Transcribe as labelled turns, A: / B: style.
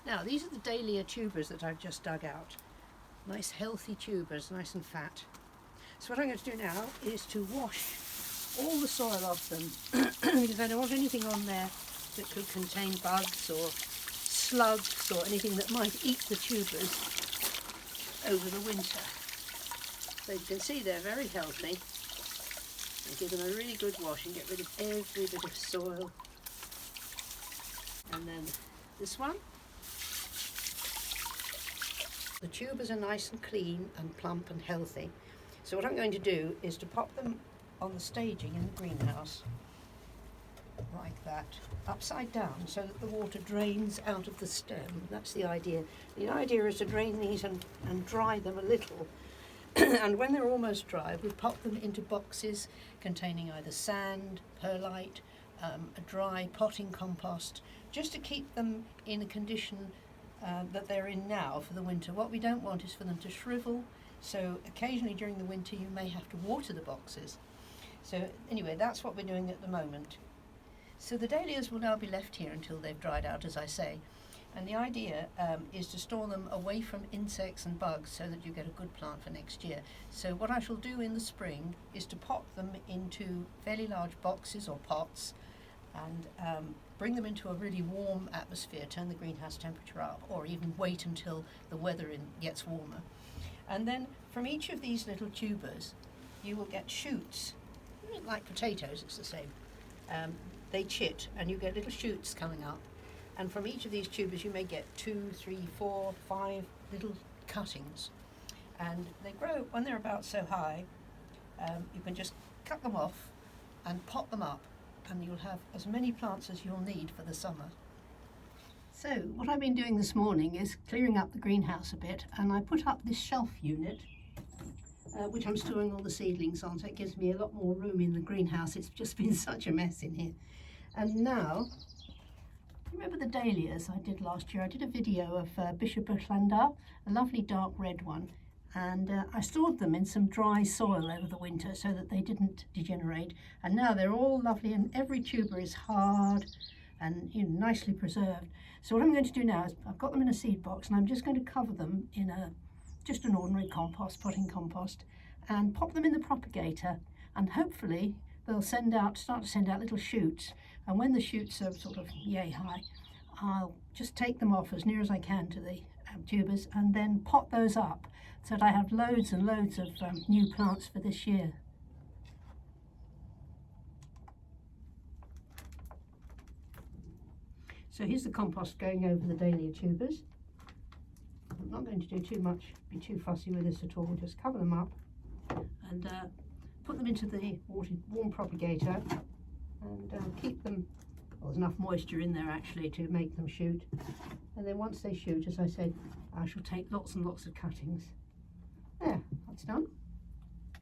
A: Now these are the Dahlia tubers that I've just dug out. Nice healthy tubers, nice and fat. So what I'm going to do now is to wash all the soil off them because I don't want anything on there that could contain bugs or slugs or anything that might eat the tubers over the winter. So you can see they're very healthy. And give them a really good wash and get rid of every bit of soil. And then this one. The tubers are nice and clean and plump and healthy. So what I'm going to do is to pop them on the staging in the greenhouse, like that, upside down, so that the water drains out of the stem. That's the idea. The idea is to drain these and dry them a little. And when they're almost dry, we pop them into boxes containing either sand, perlite, a dry potting compost, just to keep them in a condition that they're in now for the winter. What we don't want is for them to shrivel, so occasionally during the winter you may have to water the boxes. So anyway, that's what we're doing at the moment. So the dahlias will now be left here until they've dried out, as I say. And the idea is to store them away from insects and bugs so that you get a good plant for next year. So what I shall do in the spring is to pop them into fairly large boxes or pots and bring them into a really warm atmosphere, turn the greenhouse temperature up, or even wait until the weather gets warmer. And then from each of these little tubers you will get shoots, like potatoes, it's the same. They chit and you get little shoots coming up. And from each of these tubers you may get 2, 3, 4, 5 little cuttings. And they grow, when they're about so high, you can just cut them off and pot them up, and you'll have as many plants as you'll need for the summer. So what I've been doing this morning is clearing up the greenhouse a bit, and I put up this shelf unit which I'm storing all the seedlings on, so it gives me a lot more room in the greenhouse. It's just been such a mess in here. And now, remember the dahlias I did last year? I did a video of Bishop Llandar, a lovely dark red one, and I stored them in some dry soil over the winter so that they didn't degenerate. And now they're all lovely, and every tuber is hard and nicely preserved. So what I'm going to do now is I've got them in a seed box, and I'm just going to cover them in just an ordinary compost, potting compost, and pop them in the propagator, and hopefully they'll start to send out little shoots. And when the shoots are sort of yay high, I'll just take them off as near as I can to the tubers and then pot those up so that I have loads and loads of new plants for this year. So here's the compost going over the dahlia tubers. I'm not going to do too much, be too fussy with this at all, just cover them up and put them into the warm propagator and keep them, well, there's enough moisture in there actually to make them shoot. And then once they shoot, as I said, I shall take lots and lots of cuttings. There, that's done.